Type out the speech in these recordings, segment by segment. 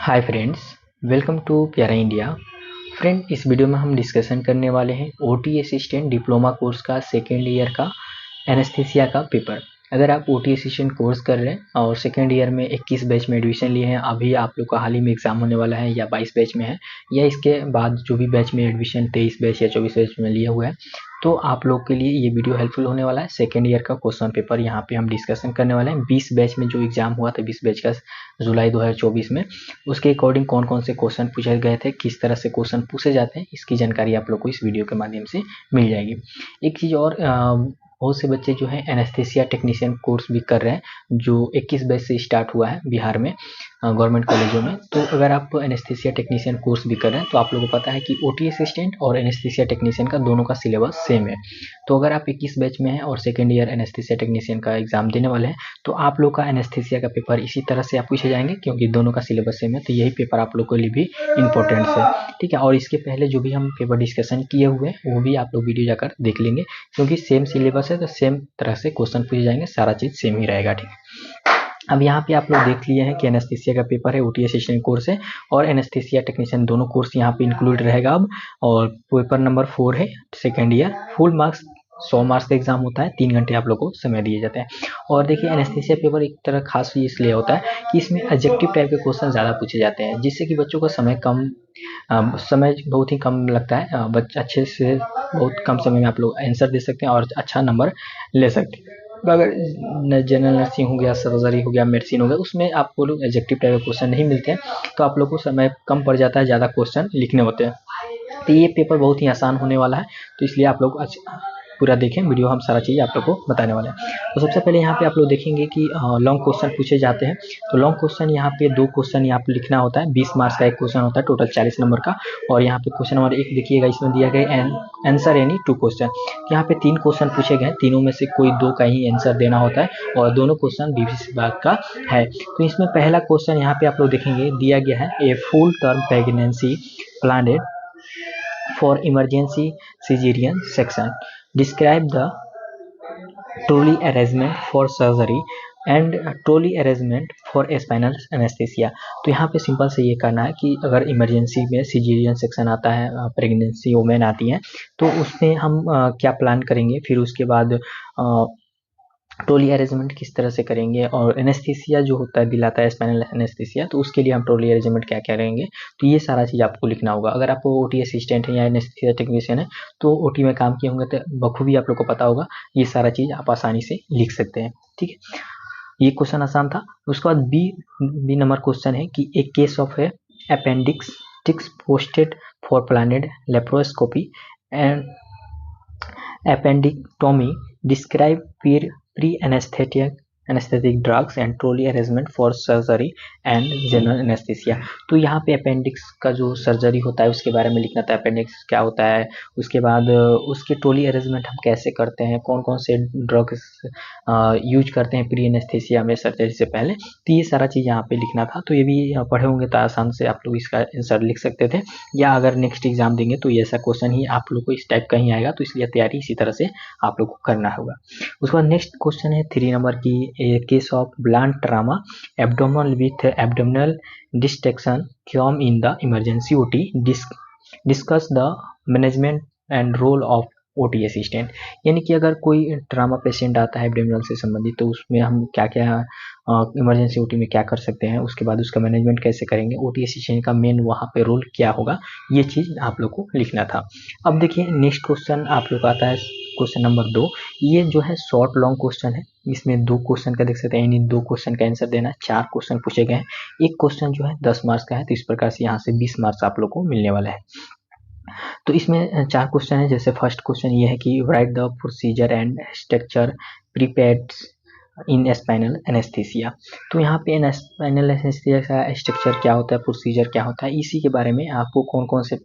Hi friends, welcome to प्यारा India. Friend, इस video में हम डिस्कशन करने वाले हैं ओटी असिस्टेंट डिप्लोमा कोर्स का सेकेंड ईयर का एनेस्थीसिया का पेपर। अगर आप ओटी असिस्टेंट कोर्स कर रहे हैं और सेकेंड ईयर में 21 बैच में एडमिशन लिए हैं, अभी आप लोग का हाल ही में एग्जाम होने वाला है या 22 बैच में है या इसके बाद जो भी बैच में एडमिशन 23 बैच या 24 बैच में लिए हुए हैं, तो आप लोग के लिए ये वीडियो हेल्पफुल होने वाला है। सेकेंड ईयर का क्वेश्चन पेपर यहाँ पे हम डिस्कशन करने वाले हैं। 20 बैच में जो एग्जाम हुआ था 20 बैच का जुलाई 2024 में, उसके अकॉर्डिंग कौन कौन से क्वेश्चन पूछे गए थे, किस तरह से क्वेश्चन पूछे जाते हैं, इसकी जानकारी आप लोग को इस वीडियो के माध्यम से मिल जाएगी। एक चीज़ और, बहुत से बच्चे जो हैं एनेस्थीसिया टेक्नीशियन कोर्स भी कर रहे हैं, जो 21 बैच से स्टार्ट हुआ है बिहार में गवर्नमेंट कॉलेजों में। तो अगर आप एनेस्थीसिया टेक्नीशियन कोर्स भी कर रहे हैं तो आप लोगों को पता है कि ओटी असिस्टेंट और एनेस्थीसिया टेक्नीशियन का दोनों का सिलेबस सेम है। तो अगर आप 21 बैच में हैं और सेकेंड ईयर एनेस्थीसिया टेक्नीशियन का एग्जाम देने वाले हैं, तो आप लोग का एनेस्थीसिया का पेपर इसी तरह से आप पूछे जाएंगे, क्योंकि दोनों का सिलेबस सेम है। तो यही पेपर आप लोग के लिए भी इंपॉर्टेंट है, ठीक है। और इसके पहले जो भी हम पेपर डिस्कशन किए हुए हैं वो भी आप लोग वीडियो जाकर देख लेंगे, क्योंकि सेम सिलेबस है तो सेम तरह से क्वेश्चन पूछे जाएंगे, सारा चीज़ सेम ही रहेगा, ठीक है। अब यहाँ पे आप लोग देख लिए हैं कि एनेस्थीसिया का पेपर है, ओटी असिस्टेंट कोर्स है और एनेस्थीसिया टेक्नीशियन दोनों कोर्स यहाँ पे इंक्लूड रहेगा अब। और पेपर नंबर 4 है second year, full marks 100 marks का एग्जाम होता है, 3 घंटे आप लोग को समय दिए जाते हैं। और देखिए, एनेस्थीसिया पेपर एक तरह खास इसलिए होता है कि इसमें ऑब्जेक्टिव टाइप के क्वेश्चन ज़्यादा पूछे जाते हैं, जिससे कि बच्चों का समय बहुत ही कम लगता है। बच्चे अच्छे से बहुत कम समय में आप लोग आंसर दे सकते हैं और अच्छा नंबर ले सकते हैं। अगर जनरल नर्सिंग हो गया, सर्जरी हो गया, मेडिसिन हो गया, उसमें आपको लोग एग्जेक्टिव टाइप के क्वेश्चन नहीं मिलते हैं, तो आप लोग को समय कम पड़ जाता है, ज़्यादा क्वेश्चन लिखने होते हैं। तो ये पेपर बहुत ही आसान होने वाला है, तो इसलिए आप लोग पूरा देखें वीडियो, हम सारा चीज़ आप लोग को बताने वाले हैं। तो सबसे पहले यहाँ पे आप लोग देखेंगे कि लॉन्ग क्वेश्चन पूछे जाते हैं। तो लॉन्ग क्वेश्चन यहाँ पे 2 क्वेश्चन यहाँ पे लिखना होता है, 20 मार्क्स का एक क्वेश्चन होता है, टोटल 40 नंबर का। और यहाँ पे क्वेश्चन नंबर 1 देखिएगा, इसमें दिया गया आंसर एनी 2 क्वेश्चन। यहाँ पे 3 क्वेश्चन पूछे गए हैं, तीनों में से कोई 2 का ही आंसर देना होता है और दोनों क्वेश्चन बीबीसी विभाग का है। तो इसमें पहला क्वेश्चन यहाँ पे आप लोग देखेंगे दिया गया है, a full term pregnancy planned for emergency cesarean section. Describe the trolley arrangement for surgery and trolley arrangement for spinal anaesthesia. तो यहाँ पे सिंपल से ये करना है कि अगर इमरजेंसी में सिजेरियन सेक्शन आता है, प्रेगनेंसी वोमेन आती है, तो उसमें हम क्या प्लान करेंगे, फिर उसके बाद ट्रॉली अरेंजमेंट किस तरह से करेंगे, और एनेस्थीसिया जो होता है दिलाता है स्पाइनल एनेस्थीसिया, तो उसके लिए हम ट्रॉली अरेंजमेंट क्या करेंगे। तो ये सारा चीज़ आपको लिखना होगा। अगर आप ओटी असिस्टेंट है या एनेस्थीसिया टेक्नीशियन है, तो ओटी में काम किए होंगे तो बखूबी आप लोग को पता होगा, ये सारा चीज़ आप आसानी से लिख सकते हैं, ठीक है। ये क्वेश्चन आसान था। उसके बाद बी नंबर क्वेश्चन है कि एक केस ऑफ है appendix posted for planned laparoscopy and appendectomy. Describe pre-anesthetic drugs and trolley arrangement for surgery and general anesthesia. तो यहाँ पे अपेंडिक्स का जो सर्जरी होता है उसके बारे में लिखना था, अपेंडिक्स क्या होता है, उसके बाद उसके ट्रॉली अरेंजमेंट हम कैसे करते हैं, कौन कौन से ड्रग्स यूज करते हैं प्री एनेस्थीसिया में सर्जरी से पहले। तो ये सारा चीज़ यहाँ पे लिखना था। तो ये भी पढ़े होंगे तो आसान से आप लोग इसका आंसर लिख सकते थे, या अगर नेक्स्ट एग्जाम देंगे तो ये ऐसा क्वेश्चन ही आप लोग को इस टाइप का ही आएगा, तो इसलिए तैयारी इसी तरह से आप लोग को करना होगा। उसके बाद नेक्स्ट क्वेश्चन है 3 नंबर की, case of blunt trauma abdominal with abdominal distension come in the emergency OT. Discuss the management and role of OT assistant. यानी कि अगर कोई ट्रामा पेशेंट आता है एब्डोमिनल से संबंधित, तो उसमें हम क्या क्या इमरजेंसी ओटी में क्या कर सकते हैं, उसके बाद उसका मैनेजमेंट कैसे करेंगे, ओटी असिस्टेंट का मेन वहाँ पे रोल क्या होगा, ये चीज़ आप लोग को लिखना था। अब देखिए नेक्स्ट क्वेश्चन आप लोग आता है क्वेश्चन नंबर 2। ये जो है शॉर्ट लॉन्ग क्वेश्चन है, इसमें 2 क्वेश्चन का देख सकते हैं, इन 2 क्वेश्चन का आंसर देना है। 4 क्वेश्चन पूछे गए हैं, एक क्वेश्चन जो है 10 मार्क्स का है, तो इस प्रकार से यहाँ से 20 मार्क्स आप लोग को मिलने वाला है। तो इसमें 4 क्वेश्चन है। जैसे फर्स्ट क्वेश्चन ये है कि right the procedure and structure prepared in spinal anaesthesia. तो यहाँ पे स्पाइनल एनेस्थीसिया का स्ट्रक्चर क्या होता है, प्रोसीजर क्या होता है, इसी के बारे में आपको कौन कौन से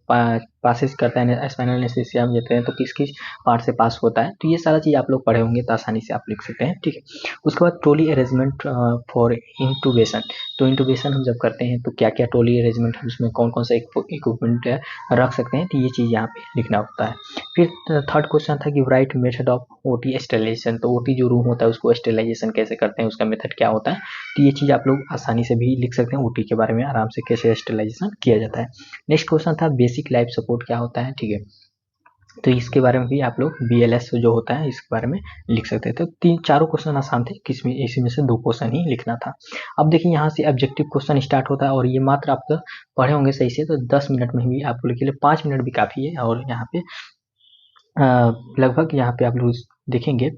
पासेस करता है, स्पाइनल एनेस्थीसिया हम देते हैं तो किस किस पार्ट से पास होता है, तो ये सारा चीज़ आप लोग पढ़े होंगे तो आसानी से आप लिख सकते हैं, ठीक है। उसके बाद ट्रॉली अरेंजमेंट फॉर इंटूबेशन, तो इंटूबेशन हम जब करते हैं तो क्या क्या ट्रॉली अरेंजमेंट है, उसमें कौन कौन सा इक्विपमेंट रख सकते हैं, तो ये चीज़ यहाँ पे लिखना होता है। फिर थर्ड क्वेश्चन था कि right method of OT sterilisation, तो ओटी जो रूम होता है उसको स्टेरिलाइजेशन कैसे करते हैं, उसका मेथड क्या होता है, तो ये चीज़ आप लोग आसानी से भी लिख सकते हैं, ओटी के बारे में आराम से कैसे स्टेरिलाइजेशन किया जाता है। नेक्स्ट क्वेश्चन था बेसिक लाइफ सपोर्ट क्या होता है, ठीक है, तो इसके बारे में भी आप लोग BLS जो होता है इसके बारे में लिख सकते थे। तो तीन चारों क्वेश्चन आसान थे, किसमें इसी में से 2 क्वेश्चन ही लिखना था। अब देखिए यहाँ से ऑब्जेक्टिव क्वेश्चन स्टार्ट होता है और ये मात्र आप पढ़े होंगे सही से तो 10 मिनट में भी आप लोग के लिए 5 मिनट भी काफ़ी है, और यहाँ पे लगभग यहाँ पे आप लोग देखेंगे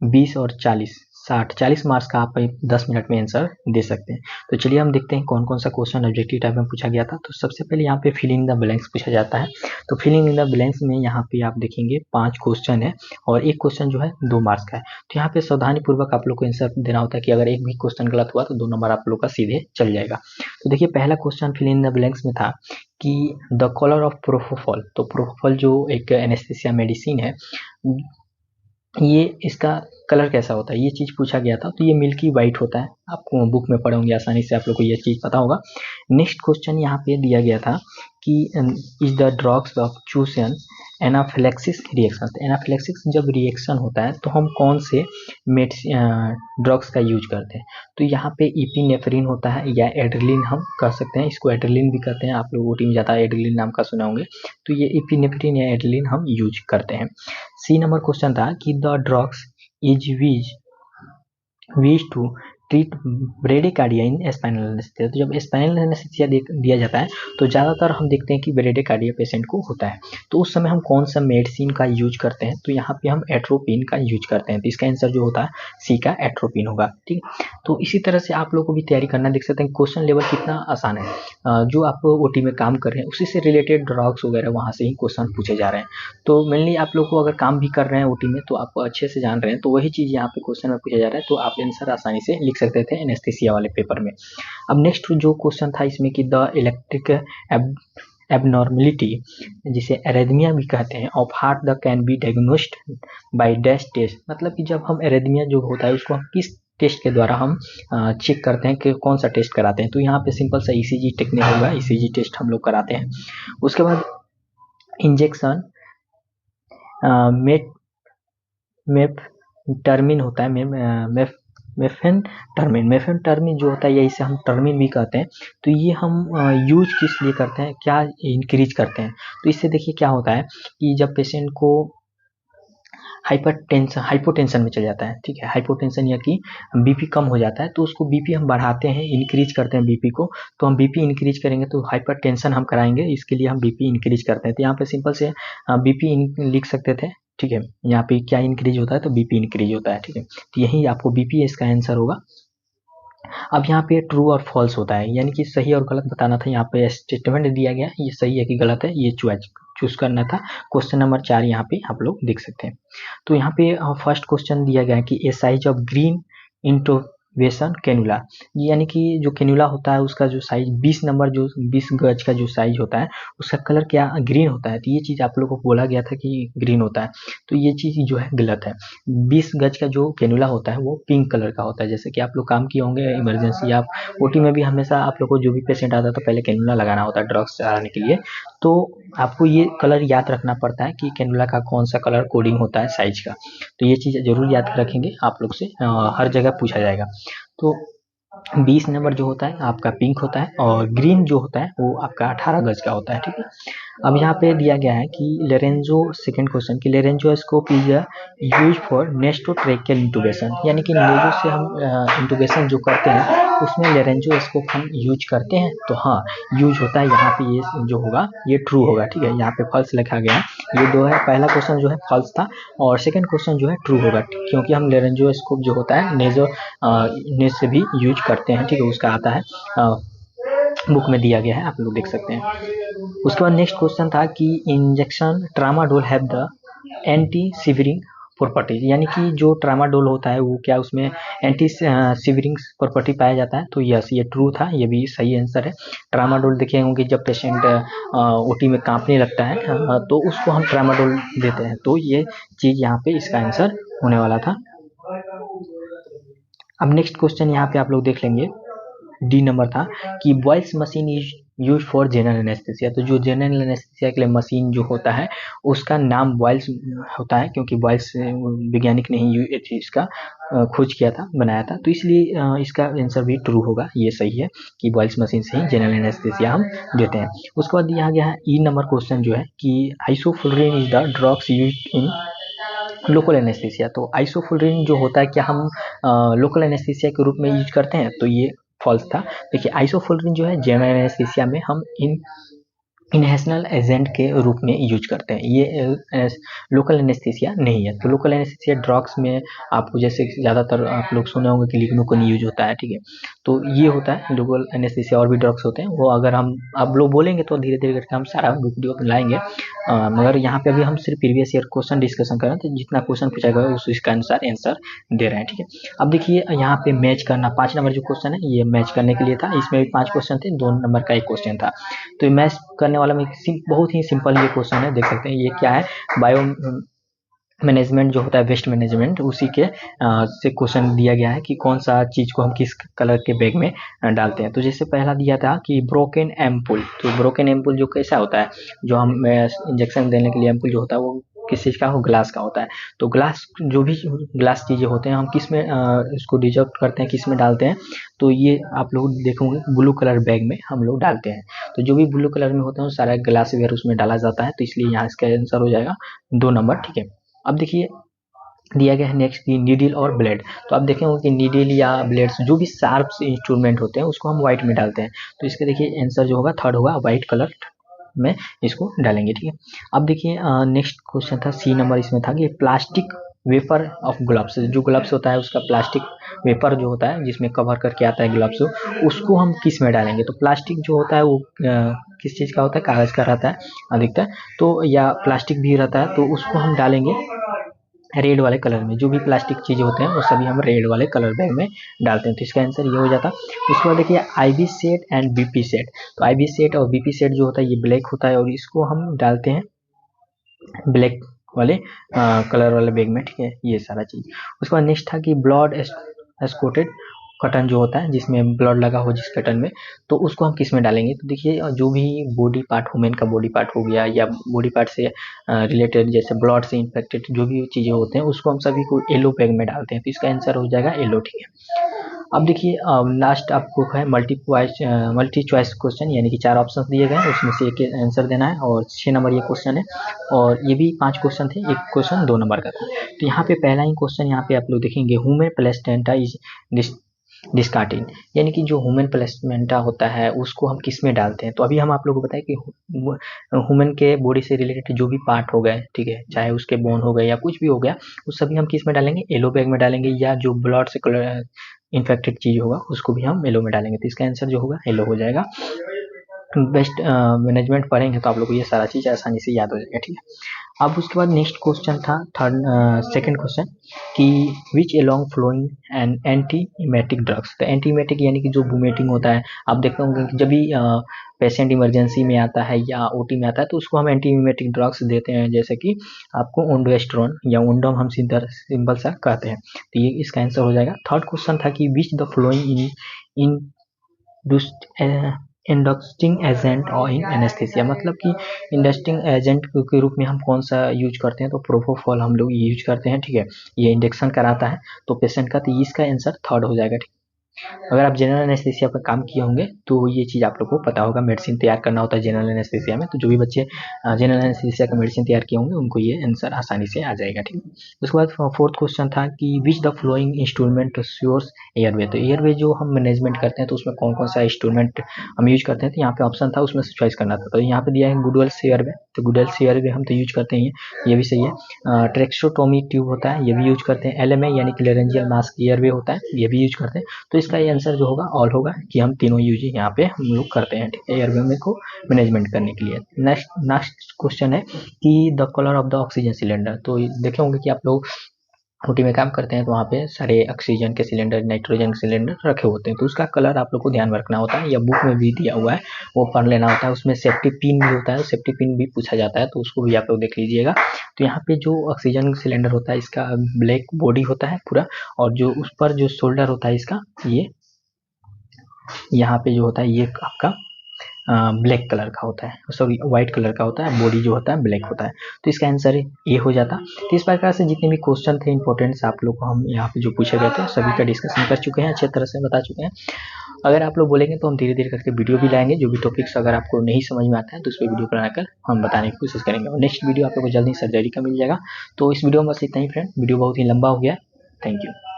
20 और 40 मार्क्स का आप 10 मिनट में आंसर दे सकते हैं। तो चलिए हम देखते हैं कौन कौन सा क्वेश्चन ऑब्जेक्टिव टाइप में पूछा गया था। तो सबसे पहले यहाँ पे फिल इन द ब्लैंक्स पूछा जाता है। तो फिल इन द ब्लैंक्स में यहाँ पे आप देखेंगे 5 क्वेश्चन है और एक क्वेश्चन जो है 2 मार्क्स का है। तो यहाँ पे सावधानी पूर्वक आप लोग को आंसर देना होता है कि अगर एक भी क्वेश्चन गलत हुआ तो 2 नंबर आप लोग का सीधे चल जाएगा। तो देखिए पहला question fill in the blanks में था कि द कलर ऑफ प्रोपोफॉल, तो प्रोपोफॉल जो एक एनेस्थीसिया मेडिसिन है, ये इसका कलर कैसा होता है, ये चीज़ पूछा गया था। तो ये मिल्की वाइट होता है, आपको बुक में पढ़े होंगे आसानी से, आप लोग को ये चीज़ पता होगा। नेक्स्ट क्वेश्चन यहाँ पे दिया गया था कि is the drugs of chosen anaphylaxis reaction, anaphylaxis जब रिएक्शन होता है तो हम कौन से ड्रग्स का यूज करते हैं, तो यहाँ पे इपिनेफ्रिन होता है या एड्रेलिन हम कह सकते हैं, इसको एड्रेलिन भी कहते हैं, आप लोग ओटी में ज़्यादा एड्रेलिन नाम का सुने होंगे, तो ये इपिनेफ्रिन या एड्रेलिन हम यूज करते हैं। सी नंबर क्वेश्चन था कि the drugs is used to treat bradycardia in spinal anaesthesia, तो जब स्पाइनल एनेस्थीसिया दिया जाता है तो ज़्यादातर हम देखते हैं कि ब्रेडिकार्डिया पेशेंट को होता है, तो उस समय हम कौन सा मेडिसिन का यूज करते हैं, तो यहाँ पे हम एट्रोपिन का यूज करते हैं। तो इसका आंसर जो होता है सी का एट्रोपिन होगा, ठीक है। तो इसी तरह से आप लोग को भी तैयारी करना, देख सकते हैं क्वेश्चन लेवल कितना आसान है। जो आप ओटी में काम कर रहे हैं उसी से रिलेटेड ड्रग्स वगैरह वहाँ से ही क्वेश्चन पूछे जा रहे हैं। तो मेनली आप लोग को अगर काम भी कर रहे हैं ओटी में तो आप अच्छे से जान रहे हैं, तो वही चीज़ यहाँ पे क्वेश्चन में पूछा जा रहा है, तो आप आंसर आसानी से लिख सकते थे एनेस्थीसिया वाले पेपर में। अब नेक्स्ट जो क्वेश्चन था इसमें कि द इलेक्ट्रिक एबनॉर्मलिटी, जिसे एरेथमिया भी कहते हैं, of heart the can be diagnosed by dash test, मतलब कि जब हम एरेथमिया जो होता है उसको हम किस टेस्ट के द्वारा हम चेक करते हैं, कि कौन सा टेस्ट कराते हैं, तो यहाँ पे सिंपल सा ECG टेक्निक होगा, ECG टेस्ट हम लोग कराते हैं। उसके बाद इंजेक्शन मेफेटार्मिन होता है, मेफेटार्मिन जो होता है, या इसे हम टर्मिन भी कहते हैं, तो ये हम यूज किस लिए करते हैं, क्या इंक्रीज करते हैं, तो इससे देखिए क्या होता है कि जब पेशेंट को हाइपोटेंशन में चल जाता है, ठीक है, हाइपोटेंशन या कि बीपी कम हो जाता है, तो उसको बीपी हम बढ़ाते हैं, इंक्रीज करते हैं बीपी को, तो हम बीपी इंक्रीज करेंगे तो हाइपरटेंशन हम कराएंगे, इसके लिए हम बीपी इंक्रीज करते हैं। तो यहाँ पे सिंपल से बीपी लिख सकते थे, ठीक है, यहाँ पे क्या इंक्रीज होता है, तो बीपी इंक्रीज होता है, ठीक है, तो यही आपको बीपी इसका आंसर होगा। अब यहाँ पे ट्रू और फॉल्स होता है, यानी कि सही और गलत बताना था, यहाँ पे स्टेटमेंट दिया गया, ये सही है कि गलत है, ये चूज करना था। क्वेश्चन नंबर 4 यहाँ पे आप लोग देख सकते हैं। तो यहाँ पे फर्स्ट क्वेश्चन दिया गया है कि ए साइज ऑफ ग्रीन इंटोवेशन कैनुला, यानी कि जो कैनुला होता है उसका जो साइज 20 नंबर, जो 20 गज का जो साइज होता है उसका कलर क्या ग्रीन होता है, तो ये चीज़ आप लोगों को बोला गया था कि ग्रीन होता है, तो ये चीज़ जो है गलत है। 20 गज का जो कैनुला होता है वो पिंक कलर का होता है, जैसे कि आप लोग काम किए होंगे इमरजेंसी, आप ओटी में भी हमेशा आप लोग को जो भी पेशेंट आता है तो पहले कैनुला लगाना होता है ड्रग्स आने के लिए, तो आपको ये कलर याद रखना पड़ता है कि कैनुला का कौन सा कलर कोडिंग होता है साइज का, तो ये चीज़ जरूर याद रखेंगे, आप लोग से हर जगह पूछा जाएगा। तो 20 नंबर जो होता है आपका पिंक होता है और ग्रीन जो होता है वो आपका 18 गज का होता है, ठीक है। अब यहाँ पे दिया गया है कि लेरेंजो, सेकेंड क्वेश्चन कि लेरेंजोस्कोप इज यूज फॉर नेस्टोट्रेकियल इंटूबेशन, यानी कि नेजो से हम इंटूबेशन जो करते हैं उसमें लेरेंजोस्कोप हम यूज करते हैं, तो हाँ यूज होता है, यहाँ पे ये जो होगा ये ट्रू होगा, ठीक है, यहाँ पे फॉल्स लिखा गया है, ये दो है, पहला क्वेश्चन जो है फॉल्स था और सेकेंड क्वेश्चन जो है ट्रू होगा, क्योंकि हम लेरेंजोस्कोप जो होता है नेज से भी यूज करते हैं, ठीक है, उसका आता है बुक में दिया गया है, आप लोग देख सकते हैं। उसके बाद नेक्स्ट क्वेश्चन था कि injection tramadol have the anti severing properties, यानी कि जो ट्रामाडोल होता है वो क्या उसमें एंटी सीवरिंग प्रॉपर्टी पाया जाता है। तो यस, ये ट्रू था, ये भी सही आंसर है। ट्रामाडोल देखे होंगे जब पेशेंट ओटी में कांपने लगता है तो उसको हम ट्रामाडोल देते हैं। तो ये चीज यहाँ पे इसका आंसर होने वाला था। अब नेक्स्ट क्वेश्चन यहाँ पे आप लोग देख लेंगे, डी नंबर था कि Boyle's machine is use for general anaesthesia. तो जो जनरल एनेस्थेसिया के लिए मशीन जो होता है उसका नाम बॉयल्स होता है, क्योंकि बॉयल्स वैज्ञानिक ने ही इसका खोज किया था, बनाया था। तो इसलिए इसका आंसर भी ट्रू होगा, ये सही है कि बॉयल्स मशीन से ही जनरल एनेस्थेसिया हम देते हैं। उसके बाद दिया गया है ई नंबर क्वेश्चन जो है कि isoflurane is the drugs use in local anaesthesia. तो आइसोफ्लोरिन जो होता है क्या हम लोकल एनेस्थीसिया के रूप में यूज करते हैं? तो ये फॉल्स था। देखिए आइसोफ्लोरिन जो है जनरल एनेस्थीसिया में हम इनहेशनल एजेंट के रूप में यूज करते हैं, ये लोकल एनेस्थीसिया नहीं है। तो लोकल एनेस्थीसिया ड्रग्स में आपको जैसे ज़्यादातर आप लोग सुने होंगे कि लिग्नोकन यूज होता है, ठीक है। तो ये होता है लोकल एनेस्थीसिया। और भी ड्रग्स होते हैं वो अगर हम आप लोग बोलेंगे तो धीरे धीरे करके हम सारा वीडियो लाएंगे, मगर यहाँ पे अभी हम सिर्फ प्रीवियस ईयर क्वेश्चन डिस्कशन कर रहे हैं। तो जितना क्वेश्चन पूछा गया उस इसका अनुसार आंसर दे रहे हैं, ठीक है। अब देखिए यहाँ पे मैच करना 5 नंबर जो क्वेश्चन है ये मैच करने के लिए था। इसमें भी 5 क्वेश्चन थे, 2 नंबर का एक क्वेश्चन था। तो मैच करने वाला में बहुत ही सिंपल ये क्वेश्चन है, देख सकते हैं ये क्या है, बायो मैनेजमेंट जो होता है, वेस्ट मैनेजमेंट, उसी के से क्वेश्चन दिया गया है कि कौन सा चीज़ को हम किस कलर के बैग में डालते हैं। तो जैसे पहला दिया था कि ब्रोकन एम्पुल। तो ब्रोकन एम्पुल जो कैसा होता है, जो हम इंजेक्शन देने के लिए एम्पुल जो होता है वो किस चीज़ का हो, ग्लास का होता है। तो ग्लास जो भी ग्लास चीज़ें होते हैं हम किस में इसको डिजॉल्व करते हैं, किस में डालते हैं? तो ये आप लोग देखोगे ब्लू कलर बैग में हम लोग डालते हैं। तो जो भी ब्लू कलर में होते हैं सारा ग्लास वेयर उसमें डाला जाता है। तो इसलिए यहाँ इसका आंसर हो जाएगा 2 नंबर, ठीक है। अब देखिए दिया गया है नेक्स्ट की नीडल और ब्लेड। तो आप देखेंगे कि नीडल या ब्लेड्स जो भी शार्प इंस्ट्रूमेंट होते हैं उसको हम व्हाइट में डालते हैं। तो इसका देखिए आंसर जो होगा थर्ड होगा, व्हाइट कलर में इसको डालेंगे, ठीक है। अब देखिए नेक्स्ट क्वेश्चन था सी नंबर, इसमें था कि प्लास्टिक वेपर ऑफ ग्लव्स। जो ग्लव्स होता है उसका प्लास्टिक वेपर जो होता है जिसमें कवर करके आता है ग्लव्स, उसको हम किस में डालेंगे? तो प्लास्टिक जो होता है वो किस चीज़ का होता है, कागज़ का रहता है अधिकतर, तो या प्लास्टिक भी रहता है। तो उसको हम डालेंगे रेड वाले कलर में। जो भी प्लास्टिक चीज़ें होते हैं वो सभी हम रेड वाले कलर बैग में डालते हैं। तो इसका आंसर ये हो जाता। उसके बाद देखिए IV set and BP set. तो आईवी सेट और बीपी सेट जो होता है ये ब्लैक होता है और इसको हम डालते हैं ब्लैक वाले कलर वाले बैग में, ठीक है, ये सारा चीज़। उसके बाद नेक्स्ट था कि ब्लड एस्कोटेड कटन जो होता है जिसमें ब्लड लगा हो जिस कटन में, तो उसको हम किस में डालेंगे? तो देखिए जो भी बॉडी पार्ट, वुमेन का बॉडी पार्ट हो गया या बॉडी पार्ट से रिलेटेड जैसे ब्लड से इन्फेक्टेड जो भी चीज़ें होते हैं उसको हम सभी को येलो बैग में डालते हैं। तो इसका आंसर हो जाएगा येलो, ठीक है। अब देखिए लास्ट आपको है मल्टी चॉइस क्वेश्चन, यानी कि 4 ऑप्शन दिए गए हैं उसमें से एक आंसर देना है और 6 नंबर ये क्वेश्चन है। और ये भी 5 क्वेश्चन थे, एक क्वेश्चन 2 नंबर का था। तो यहाँ पे पहला ही क्वेश्चन यहाँ पे आप लोग देखेंगे ह्यूमन प्लेसेंटा इज डिस्कार्टिन, यानी कि जो ह्यूमन प्लेसेंटा होता है उसको हम किस में डालते हैं? तो अभी हम आप लोगों को बताएं कि ह्यूमन के बॉडी से रिलेटेड जो भी पार्ट हो गए, ठीक है, चाहे उसके बोन हो गए या कुछ भी हो गया, वो सभी हम किस में डालेंगे? येलो बैग में डालेंगे, या जो ब्लड से इन्फेक्टेड चीज़ होगा उसको भी हम येलो में डालेंगे। तो इसका आंसर जो होगा येलो हो जाएगा। बेस्ट मैनेजमेंट पढ़ेंगे तो आप लोग को ये सारा चीज़ आसानी से याद हो जाएगा, ठीक है। अब उसके बाद नेक्स्ट क्वेश्चन था सेकंड क्वेश्चन कि which along following and antiemetic drugs. तो एंटीमेटिक यानी कि जो वोमिटिंग होता है, आप देखते होंगे कि जब भी पेशेंट इमरजेंसी में आता है या ओटी में आता है तो उसको हम एंटीमेटिक ड्रग्स देते हैं, जैसे कि आपको ओंडोस्टेरोन या ओंडम हम सीधा सिंपल सा कहते हैं। तो ये इसका आंसर हो जाएगा। थर्ड क्वेश्चन था कि which the following in inducting agent और इन एनेस्थीसिया, मतलब कि इंडक्टिंग एजेंट के रूप में हम कौन सा यूज करते हैं? तो प्रोपोफॉल हम लोग यूज करते हैं, ठीक है। ये इंजेक्शन कराता है तो पेशेंट का, तो इसका आंसर थर्ड हो जाएगा, ठीक। अगर आप जनरल एनेस्थीसिया पर काम किए होंगे तो ये चीज़ आप लोग को पता होगा, मेडिसिन तैयार करना होता है जनरल एनेस्थीसिया में। तो जो भी बच्चे जनरल एनेस्थीसिया का मेडिसिन तैयार किए होंगे उनको ये आंसर आसानी से आ जाएगा, ठीक है। उसके बाद फोर्थ क्वेश्चन था कि which the following instrument ensures airway. तो एयरवे जो हम मैनेजमेंट करते हैं तो उसमें कौन कौन सा इंस्ट्रूमेंट हम यूज करते हैं? तो यहाँ पे ऑप्शन था, उसमें से चॉइस करना था। तो यहाँ पे दिया है गुडवेल्स एयरवे। तो गुडवेल्स एयरवे हम तो यूज करते हैं, ये भी सही है। ट्रेक्सोटोमी ट्यूब होता है, ये भी यूज करते हैं। LMA यानी कि लेरेंजियल मास्क एयरवे होता है, ये भी यूज करते हैं। तो तो इसका ये आंसर जो होगा ऑल होगा कि हम तीनों यूज यहाँ पे हम लोग करते हैं, ठीक है, एयर को मैनेजमेंट करने के लिए। नेक्स्ट क्वेश्चन है कि the colour of the oxygen cylinder. तो देखे होंगे कि आप लोग ओटी में काम करते हैं तो वहाँ पे सारे ऑक्सीजन के सिलेंडर, नाइट्रोजन के सिलेंडर रखे होते हैं, तो उसका कलर आप लोग को ध्यान रखना होता है, या बुक में भी दिया हुआ है वो पढ़ लेना होता है। उसमें सेफ्टी पिन भी होता है, सेफ्टी पिन भी पूछा जाता है, तो उसको भी आप लोग देख लीजिएगा। तो यहाँ पे जो ऑक्सीजन सिलेंडर होता है इसका ब्लैक बॉडी होता है पूरा, और जो उस पर जो शोल्डर होता है इसका, ये यहाँ पे जो होता है ये आपका ब्लैक कलर का होता है, सॉरी व्हाइट कलर का होता है, बॉडी जो होता है ब्लैक होता है। तो इसका आंसर ये हो जाता। तो इस प्रकार से जितने भी क्वेश्चन थे इंपॉर्टेंट्स आप लोग को हम यहाँ पे जो पूछे गए थे सभी का डिस्कशन कर चुके हैं, अच्छे तरह से बता चुके हैं। अगर आप लोग बोलेंगे तो हम धीरे धीरे करके वीडियो भी लाएंगे, जो भी टॉपिक्स अगर आपको नहीं समझ में आता है तो उस पर वीडियो बनाकर हम बताने की कोशिश करेंगे। और नेक्स्ट वीडियो आप लोग को जल्दी सर्जरी का मिल जाएगा। तो इस वीडियो में बस इतना ही फ्रेंड, वीडियो बहुत ही लंबा हो गया है। Thank you.